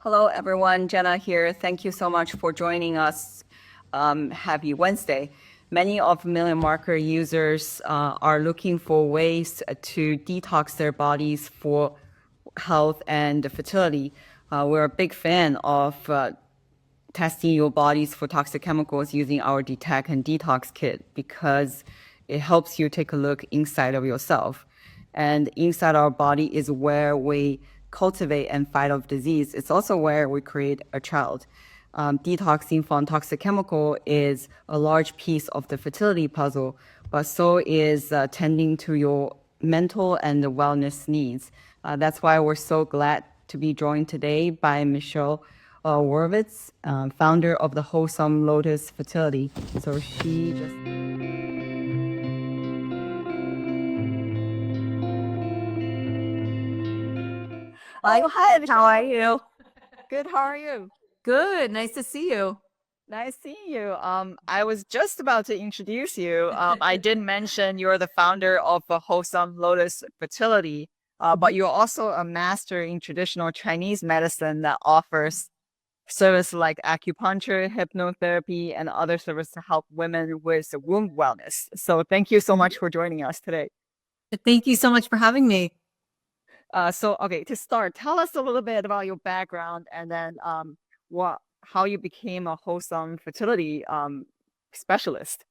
Hello, everyone. Jenna here. Thank you so much for joining us. Happy Wednesday. Many of Million Marker users are looking for ways to detox their bodies for health and fertility. We're a big fan of testing your bodies for toxic chemicals using our Detect and Detox Kit because it helps you take a look inside of yourself. And inside our body is where we cultivate and fight off disease. It's also where we create a child. Detoxing from toxic chemical is a large piece of the fertility puzzle, but so is tending to your mental and the wellness needs. That's why we're so glad to be joined today by Michelle Oravitz, founder of the Wholesome Lotus Fertility. So she just Hi, how are you? good. How are you? Good. Nice to see you. Nice seeing you. I was just about to introduce you. I did mention you're the founder of the Wholesome Lotus Fertility, but you're also a master in traditional Chinese medicine that offers service like acupuncture, hypnotherapy, and other services to help women with womb wellness. So thank you so much for joining us today. Thank you so much for having me. Okay, to start, tell us a little bit about your background and then how you became a wholesome fertility specialist.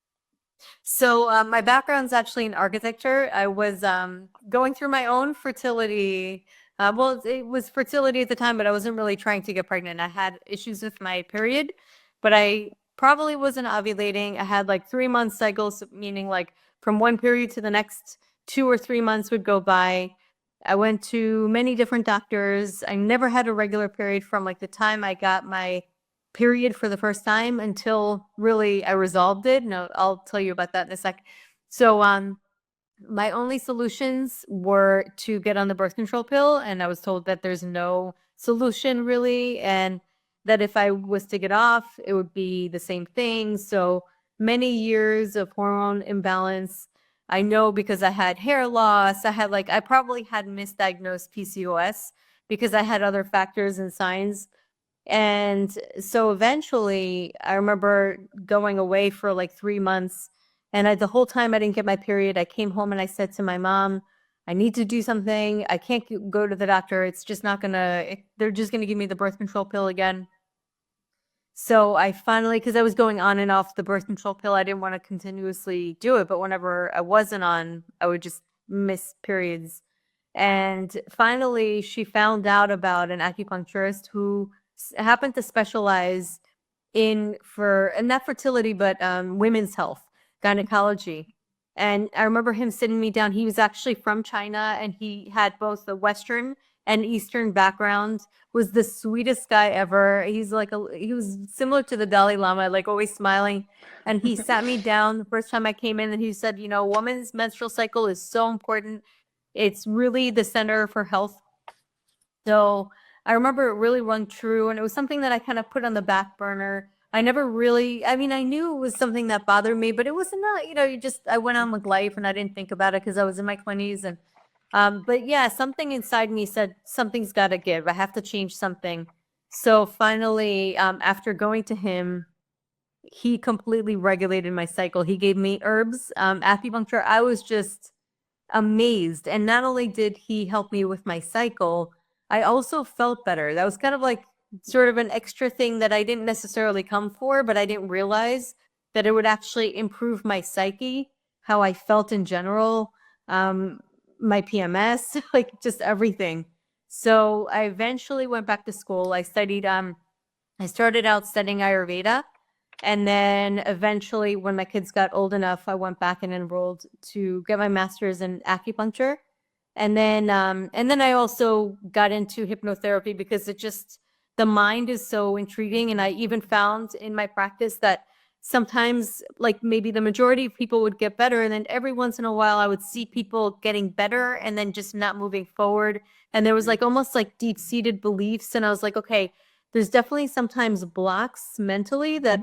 My background's actually in architecture. I was going through my own fertility. It was fertility at the time, but I wasn't really trying to get pregnant. I had issues with my period, but I probably wasn't ovulating. I had like 3 month cycles, meaning like from one period to the next, 2 or 3 months would go by. I went to many different doctors. I never had a regular period from like the time I got my period for the first time until really I resolved it. No, I'll tell you about that in a sec. So, my only solutions were to get on the birth control pill, and I was told that there's no solution really, and that if I was to get off, it would be the same thing. So many years of hormone imbalance. I know because I had hair loss. I probably had misdiagnosed PCOS because I had other factors and signs. And so eventually, I remember going away for like 3 months, and the whole time I didn't get my period. I came home and I said to my mom, I need to do something. I can't go to the doctor. It's just not gonna, they're just gonna give me the birth control pill again. So I finally, because I was going on and off the birth control pill, I didn't want to continuously do it. But whenever I wasn't on, I would just miss periods. And finally, she found out about an acupuncturist who happened to specialize in not fertility, but women's health, gynecology. And I remember him sitting me down. He was actually from China, and he had both the Western and Eastern background. Was the sweetest guy ever. He was similar to the Dalai Lama, like always smiling. And he sat me down the first time I came in, and he said, woman's menstrual cycle is so important. It's really the center for health. So I remember it really rung true, and it was something that I kind of put on the back burner. I never really, I mean, I knew it was something that bothered me, but it wasn't not, I went on with life and I didn't think about it because I was in my 20s. But yeah, something inside me said something's got to give. I have to change something. So finally, after going to him, he completely regulated my cycle. He gave me herbs, acupuncture. I was just amazed. And not only did he help me with my cycle, I also felt better. That was kind of like sort of an extra thing that I didn't necessarily come for, but I didn't realize that it would actually improve my psyche, how I felt in general, my PMS, like just everything. So I eventually went back to school. I started out studying Ayurveda. And then eventually, when my kids got old enough, I went back and enrolled to get my master's in acupuncture. And then I also got into hypnotherapy because the mind is so intriguing. And I even found in my practice that sometimes, like maybe the majority of people would get better. And then every once in a while, I would see people getting better and then just not moving forward. And there was like almost like deep-seated beliefs. And I was like, okay, there's definitely sometimes blocks mentally that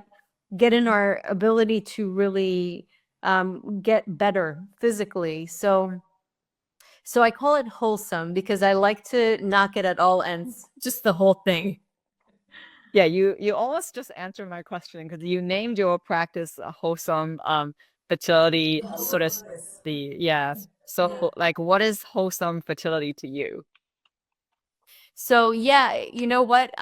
get in our ability to really get better physically. So I call it wholesome because I like to knock it at all ends, just the whole thing. Yeah, you almost just answered my question because you named your practice wholesome fertility sort of the yeah. So like what is wholesome fertility to you? So yeah, you know what?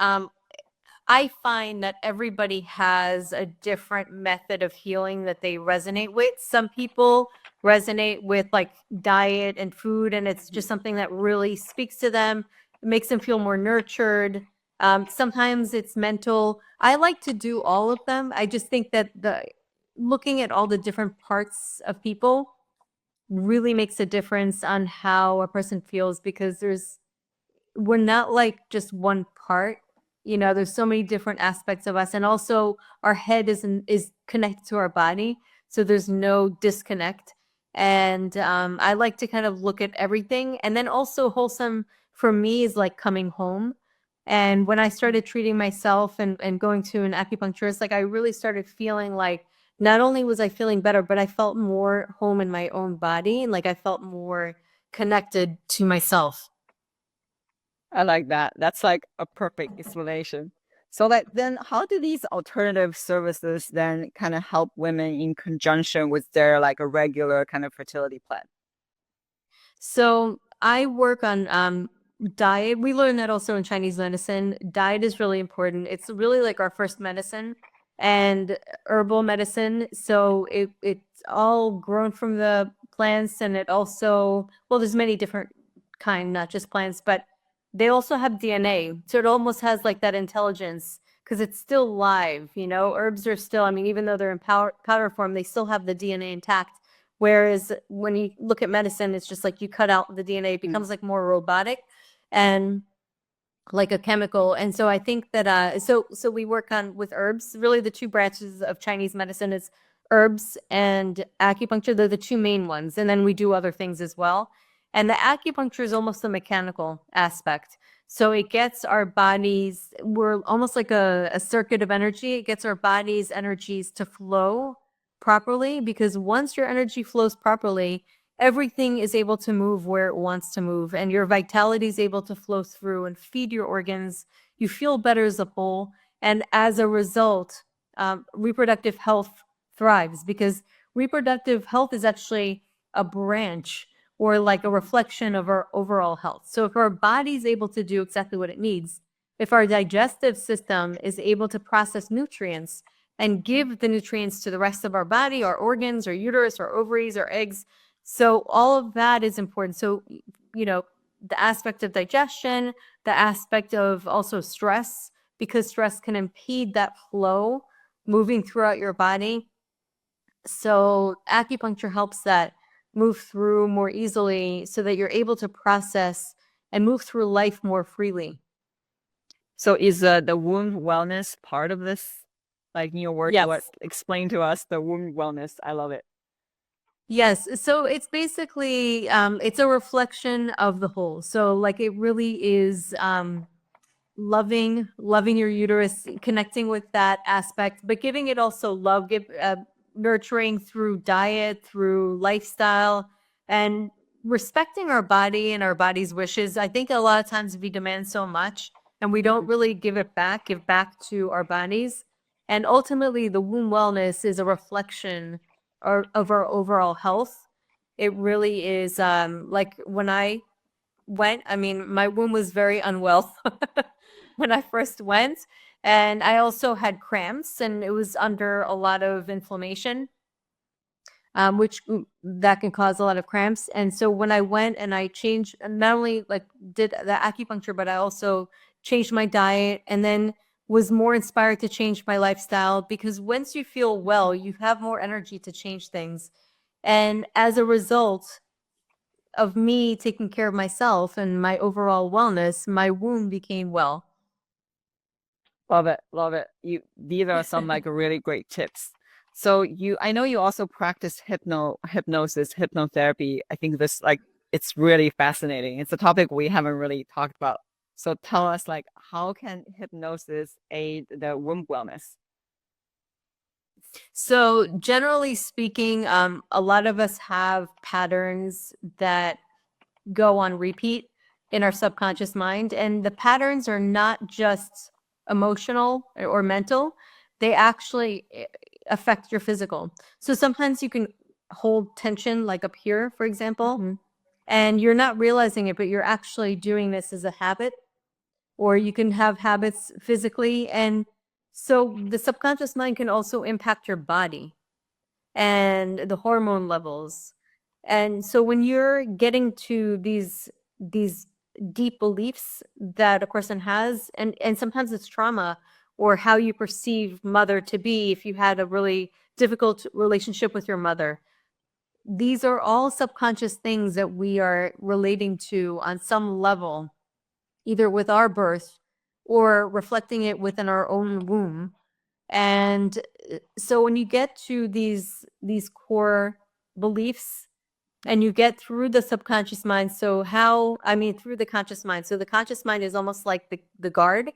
I find that everybody has a different method of healing that they resonate with. Some people resonate with like diet and food, and it's just something that really speaks to them, it makes them feel more nurtured. Sometimes it's mental. I like to do all of them. I just think that the looking at all the different parts of people really makes a difference on how a person feels because we're not like just one part. You know, there's so many different aspects of us, and also our head is connected to our body, so there's no disconnect. And I like to kind of look at everything, and then also wholesome for me is like coming home. And when I started treating myself and going to an acupuncturist, like I really started feeling like not only was I feeling better, but I felt more home in my own body, and like I felt more connected to myself. I like that. That's like a perfect explanation. So like then how do these alternative services then kind of help women in conjunction with their like a regular kind of fertility plan? So I work on diet. We learn that also in Chinese medicine. Diet is really important. It's really like our first medicine and herbal medicine. So it's all grown from the plants, and it also, well, there's many different kind, not just plants, but they also have DNA. So it almost has like that intelligence because it's still live, you know. Herbs are still, I mean, even though they're in powder form, they still have the DNA intact. Whereas when you look at medicine, it's just like you cut out the DNA, it becomes like more robotic and like a chemical. And so I think that so we work on with herbs. Really the two branches of Chinese medicine is herbs and acupuncture. They're the two main ones. And then we do other things as well. And the acupuncture is almost the mechanical aspect. So it gets our bodies, we're almost like a circuit of energy. It gets our body's energies to flow properly because once your energy flows properly, everything is able to move where it wants to move, and your vitality is able to flow through and feed your organs. You feel better as a whole. And as a result, reproductive health thrives because reproductive health is actually a branch or like a reflection of our overall health. So if our body is able to do exactly what it needs, if our digestive system is able to process nutrients and give the nutrients to the rest of our body, our organs, our uterus, our ovaries, our eggs, so all of that is important. So, you know, the aspect of digestion, the aspect of also stress, because stress can impede that flow moving throughout your body. So acupuncture helps that move through more easily so that you're able to process and move through life more freely. So is the womb wellness part of this? Like in your words, what Yes. explain to us the womb wellness. I love it. Yes, so it's basically it's a reflection of the whole. So like it really is loving your uterus, connecting with that aspect, but giving it also love, nurturing through diet, through lifestyle, and respecting our body and our body's wishes. I think a lot of times we demand so much and we don't really give back to our bodies. And ultimately, the womb wellness is a reflection of our overall health. It really is like when I went, I mean, my womb was very unwell when I first went. And I also had cramps, and it was under a lot of inflammation, which that can cause a lot of cramps. And so when I went and I changed, not only like did the acupuncture, but I also changed my diet and then was more inspired to change my lifestyle because once you feel well, you have more energy to change things. And as a result, of me taking care of myself and my overall wellness, my womb became well. Love it. Love it. These are some like really great tips. So I know you also practice hypnosis, hypnotherapy. I think this like it's really fascinating. It's a topic we haven't really talked about. So tell us like how can hypnosis aid the womb wellness? So, generally speaking, a lot of us have patterns that go on repeat in our subconscious mind. And the patterns are not just emotional or mental, they actually affect your physical. So sometimes you can hold tension like up here, for example, and you're not realizing it, but you're actually doing this as a habit, or you can have habits physically. And so the subconscious mind can also impact your body and the hormone levels. And so when you're getting to these deep beliefs that a person has, and sometimes it's trauma or how you perceive mother to be, if you had a really difficult relationship with your mother, these are all subconscious things that we are relating to on some level, either with our birth or reflecting it within our own womb. And so when you get to these core beliefs and you get through the subconscious mind, so how, I mean, through the conscious mind. So the conscious mind is almost like the guard,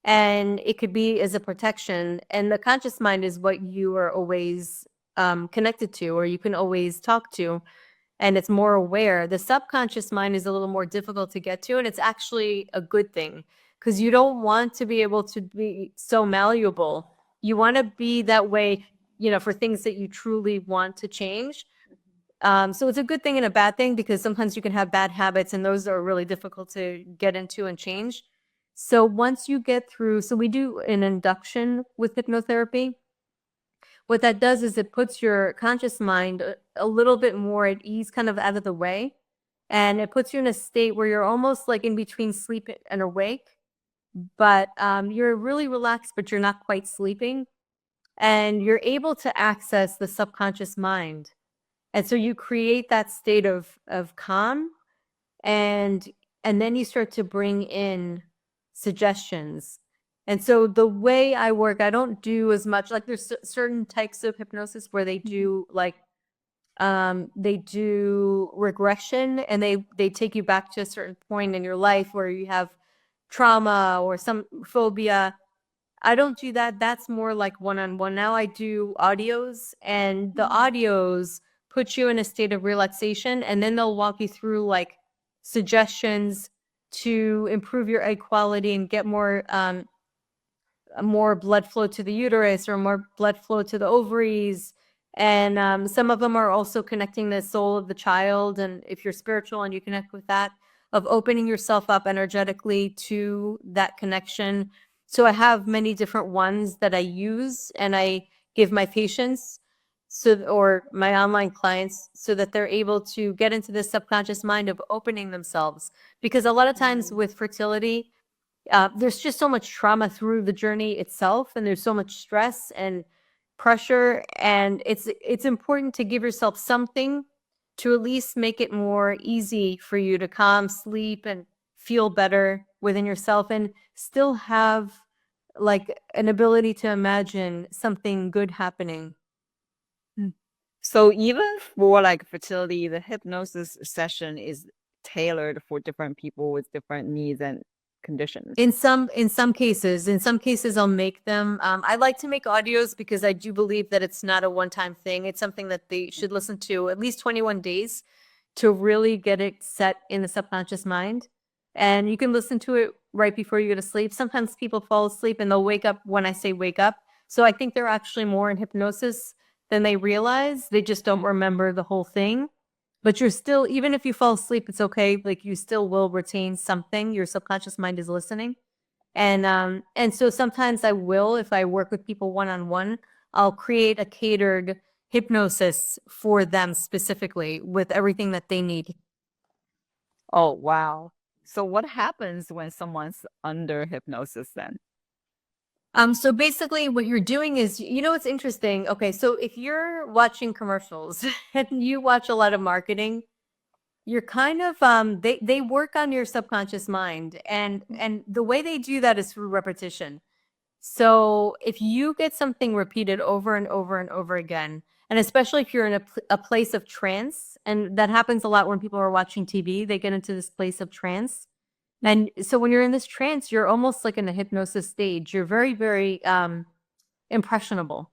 and it could be as a protection. And the conscious mind is what you are always connected to, or you can always talk to, and it's more aware. The subconscious mind is a little more difficult to get to, and it's actually a good thing because you don't want to be able to be so malleable. You want to be that way, for things that you truly want to change. So it's a good thing and a bad thing, because sometimes you can have bad habits and those are really difficult to get into and change. So once you get through, so we do an induction with hypnotherapy. What that does is it puts your conscious mind a little bit more at ease, kind of out of the way. And it puts you in a state where you're almost like in between sleep and awake, but you're really relaxed, but you're not quite sleeping. And you're able to access the subconscious mind. And so you create that state of calm, and then you start to bring in suggestions. And so the way I work, I don't do as much, like there's certain types of hypnosis where they do like they do regression, and they take you back to a certain point in your life where you have trauma or some phobia. I don't do that. That's more like one-on-one. Now I do audios, and the audios put you in a state of relaxation, and then they'll walk you through like suggestions to improve your egg quality and get more blood flow to the uterus or more blood flow to the ovaries. And some of them are also connecting the soul of the child. And if you're spiritual and you connect with that, of opening yourself up energetically to that connection. So I have many different ones that I use, and I give my patients or my online clients so that they're able to get into the subconscious mind of opening themselves. Because a lot of times with fertility, there's just so much trauma through the journey itself, and there's so much stress and pressure, and it's important to give yourself something to at least make it more easy for you to calm, sleep, and feel better within yourself, and still have like an ability to imagine something good happening. So even for like fertility, the hypnosis session is tailored for different people with different needs and conditions. In some cases, I'll make them. I like to make audios because I do believe that it's not a one-time thing. It's something that they should listen to at least 21 days to really get it set in the subconscious mind. And you can listen to it right before you go to sleep. Sometimes people fall asleep and they'll wake up when I say wake up. So I think they're actually more in hypnosis than they realize. They just don't remember the whole thing. But you're still, even if you fall asleep, it's okay. Like you still will retain something. Your subconscious mind is listening. And so sometimes I will, if I work with people one-on-one, I'll create a catered hypnosis for them specifically with everything that they need. Oh, wow. So what happens when someone's under hypnosis then? So basically what you're doing is, what's interesting. Okay, so if you're watching commercials and you watch a lot of marketing, you're kind of they work on your subconscious mind, and the way they do that is through repetition. So if you get something repeated over and over and over again, and especially if you're in a place of trance, and that happens a lot when people are watching TV, they get into this place of trance. And so when you're in this trance, you're almost like in a hypnosis stage. You're very, very impressionable.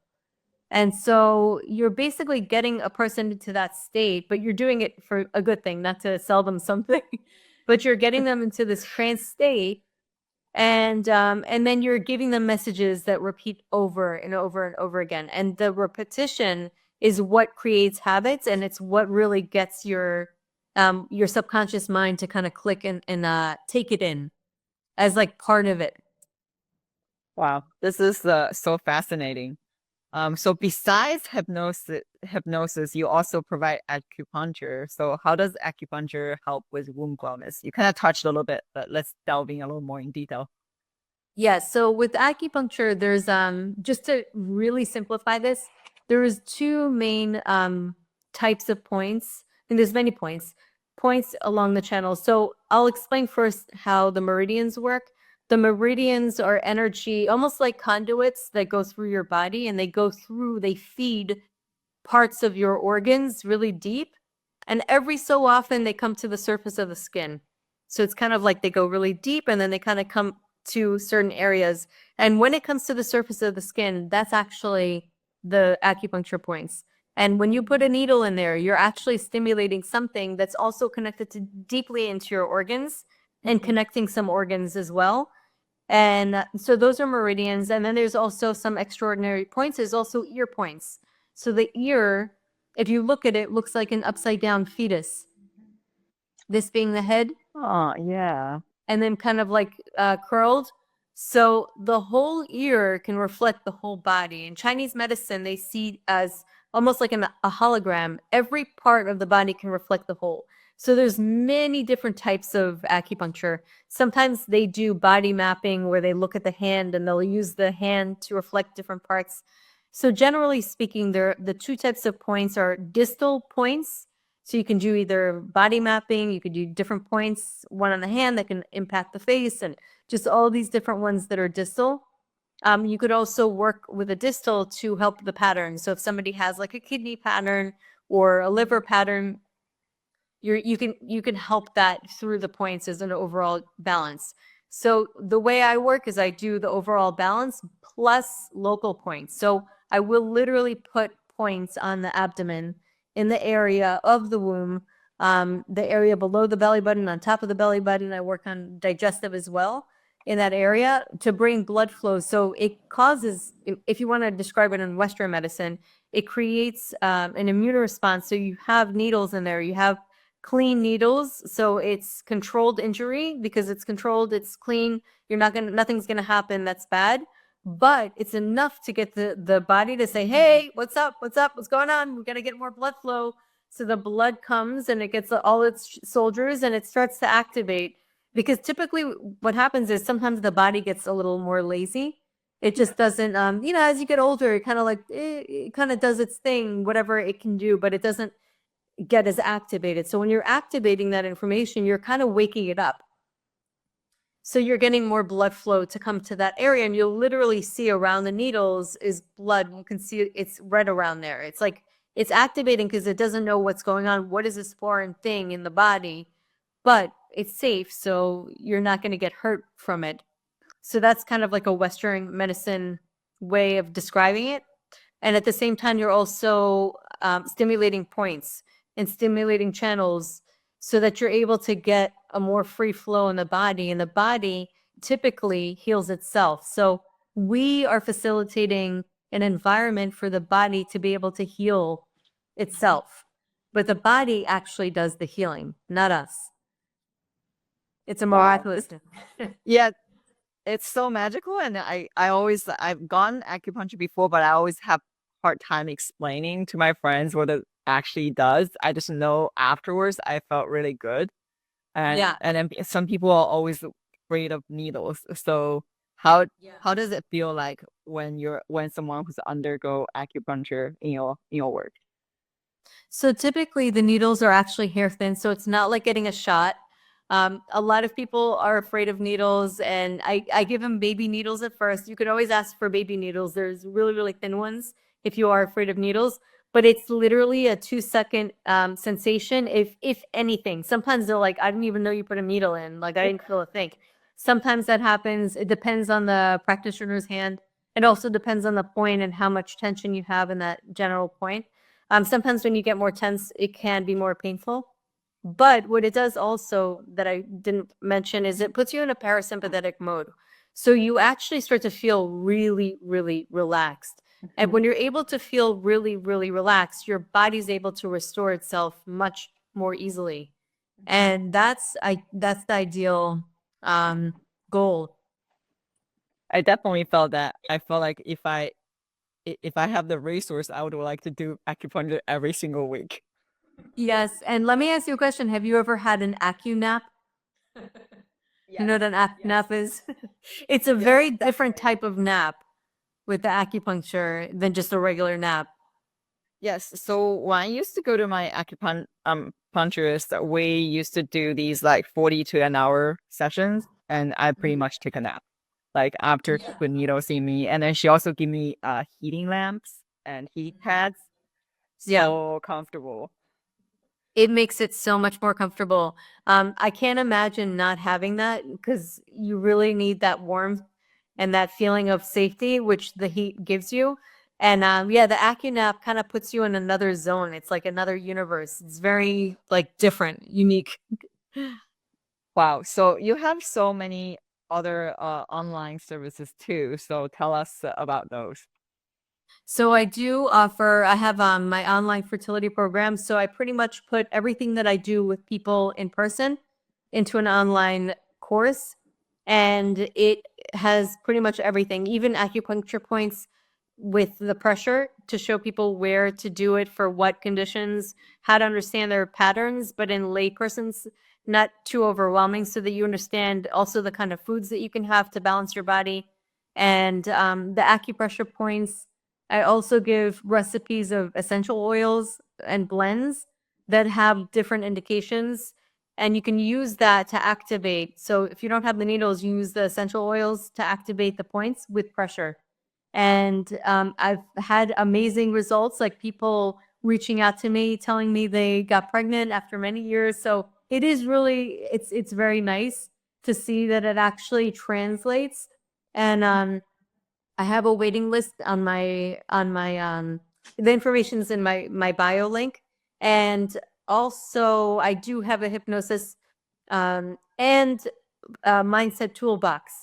And so you're basically getting a person into that state, but you're doing it for a good thing, not to sell them something, but you're getting them into this trance state. And then you're giving them messages that repeat over and over and over again. And the repetition is what creates habits, and it's what really gets your subconscious mind to kind of click and take it in as like part of it. Wow, this is so fascinating. So besides hypnosis, you also provide acupuncture. So how does acupuncture help with womb wellness? You kind of touched a little bit, but let's delve in a little more in detail. Yeah, so with acupuncture, there's just to really simplify this, there's two main types of points, and there's many points along the channel. So I'll explain first how the meridians work. The meridians are energy, almost like conduits that go through your body, and they feed parts of your organs really deep. And every so often they come to the surface of the skin. So it's kind of like they go really deep and then they kind of come to certain areas. And when it comes to the surface of the skin, that's actually the acupuncture points. And when you put a needle in there, you're actually stimulating something that's also connected to deeply into your organs and connecting some organs as well. And so those are meridians. And then there's also some extraordinary points. There's also ear points. So the ear, if you look at it, looks like an upside down fetus. This being the head, Oh, yeah. and then kind of like curled. So the whole ear can reflect the whole body. In Chinese medicine, they see as almost like a hologram. Every part of the body can reflect the whole. So there's many different types of acupuncture. Sometimes they do body mapping where they look at the hand and they'll use the hand to reflect different parts. So generally speaking, the two types of points are distal points. So you can do either body mapping, you could do different points, one on the hand that can impact the face, and just all these different ones that are distal. You could also work with a distal to help the pattern. So if somebody has like a kidney pattern or a liver pattern, you can help that through the points as an overall balance. So the way I work is I do the overall balance plus local points. So I will literally put points on the abdomen in the area of the womb, the area below the belly button, on top of the belly button. I work on digestive as well in that area to bring blood flow. So it causes, if you want to describe it in Western medicine, it creates an immune response. So you have needles in there, you have clean needles, so it's controlled injury because it's controlled, it's clean. Nothing's gonna happen that's bad, but it's enough to get the body to say, hey, what's up, what's going on, we gotta get more blood flow. So the blood comes and it gets all its soldiers and it starts to activate, because typically what happens is sometimes the body gets a little more lazy. It just doesn't, as you get older, it kind of like it kind of does its thing, whatever it can do, but it doesn't get as activated. So when you're activating that information, you're kind of waking it up. So you're getting more blood flow to come to that area, and you'll literally see around the needles is blood. You can see it's red around there. It's like it's activating because it doesn't know what's going on. What is this foreign thing in the body? But it's safe, so you're not going to get hurt from it. So that's kind of like a Western medicine way of describing it. And at the same time, you're also stimulating points and stimulating channels so that you're able to get a more free flow in the body. And the body typically heals itself. So we are facilitating an environment for the body to be able to heal itself. But the body actually does the healing, not us. It's a Wow. miraculous. Yeah, it's so magical, and I've gone acupuncture before, but I always have hard time explaining to my friends what it actually does. I just know afterwards I felt really good. And Yeah. and then some people are always afraid of needles. So how Yeah. how does it feel like when someone who's undergo acupuncture in your work? So typically the needles are actually hair thin, so it's not like getting a shot. A lot of people are afraid of needles, and I give them baby needles at first. You could always ask for baby needles. There's really, really thin ones if you are afraid of needles, but it's literally a 2-second sensation, if anything. Sometimes they're like, I didn't even know you put a needle in. Like, I didn't feel a thing. Sometimes that happens. It depends on the practitioner's hand. It also depends on the point and how much tension you have in that general point. Sometimes when you get more tense, it can be more painful. But what it does also that I didn't mention is it puts you in a parasympathetic mode. So you actually start to feel really, really relaxed. And when you're able to feel really, really relaxed, your body's able to restore itself much more easily. And that's the ideal um, goal. I definitely felt that. I felt like if I have the resource, I would like to do acupuncture every single week. Yes. And let me ask you a question. Have you ever had an acu nap? You Yes, know what an yes, nap is? It's a yes, very different type of nap with the acupuncture than just a regular nap. yes. So when I used to go to my puncturist, we used to do these like 40 to an hour sessions, and I pretty much take a nap. Like after she put needles in me, and then she also give me heating lamps and heating pads. Yeah. So comfortable. It makes it so much more comfortable. I can't imagine not having that because you really need that warmth and that feeling of safety, which the heat gives you. And yeah, the AccuNap kind of puts you in another zone. It's like another universe. It's very like different, unique. Wow. So you have so many other online services too. So tell us about those. So I do offer, I have my online fertility program. So I pretty much put everything that I do with people in person into an online course. And it has pretty much everything, even acupuncture points with the pressure to show people where to do it for what conditions, how to understand their patterns, but in laypersons, not too overwhelming, so that you understand also the kind of foods that you can have to balance your body. And the acupressure points, I also give recipes of essential oils and blends that have different indications, and you can use that to activate. So if you don't have the needles, you use the essential oils to activate the points with pressure. And I've had amazing results, like people reaching out to me, telling me they got pregnant after many years. So it is really, it's very nice to see that it actually translates. And I have a waiting list on my the information's in my bio link. And also I do have a hypnosis and mindset toolbox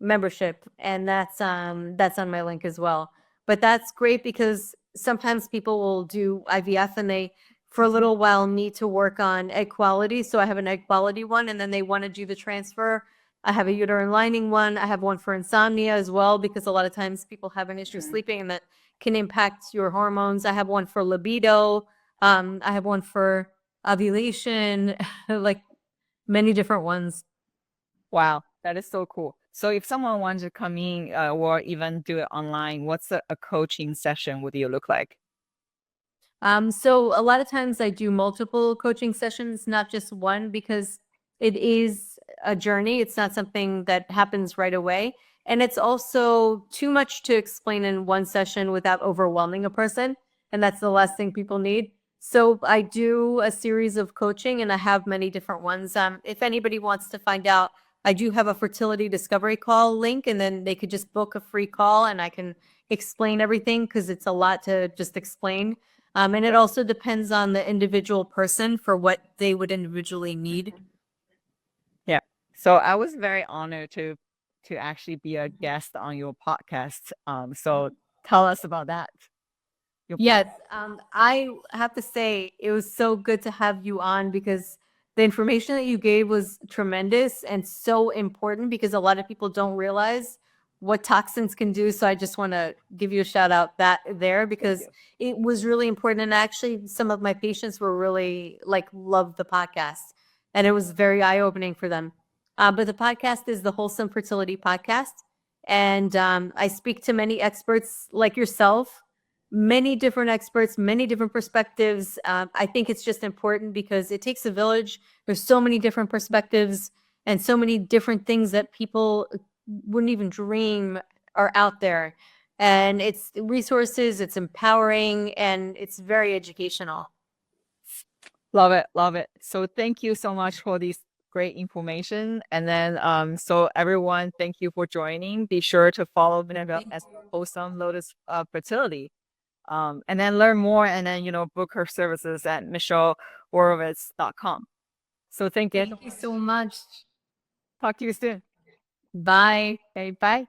membership, and that's on my link as well. But that's great because sometimes people will do IVF and they for a little while need to work on egg quality. So I have an egg quality one, and then they want to do the transfer. I have a uterine lining one. I have one for insomnia as well, because a lot of times people have an issue sleeping and that can impact your hormones. I have one for libido. I have one for ovulation, like many different ones. Wow, that is so cool. So if someone wants to come in or even do it online, what's a coaching session would you look like? So a lot of times I do multiple coaching sessions, not just one, because it is a journey. It's not something that happens right away. And it's also too much to explain in one session without overwhelming a person. And that's the last thing people need. So I do a series of coaching and I have many different ones. If anybody wants to find out, I do have a fertility discovery call link, and then they could just book a free call and I can explain everything because it's a lot to just explain. And it also depends on the individual person for what they would individually need. Yeah. So I was very honored to actually be a guest on your podcast. So tell us about that. Your Yes, I have to say it was so good to have you on because the information that you gave was tremendous and so important because a lot of people don't realize what toxins can do. So I just want to give you a shout out that there Thank because you. it was really important. And actually, some of my patients were really like loved the podcast, and it was very eye opening for them. But the podcast is the Wholesome Fertility Podcast, and I speak to many experts like yourself, many different experts, many different perspectives. I think it's just important because it takes a village. There's so many different perspectives and so many different things that people wouldn't even dream are out there. And it's resources, it's empowering, and it's very educational. Love it, love it. So thank you so much for this great information. And then so everyone, thank you for joining. Be sure to follow Minerva as Wholesome Lotus Fertility. And then learn more and then book her services at michelleoravitz.com. So thank you. Thank you so much. Talk to you soon. Bye. Okay, bye.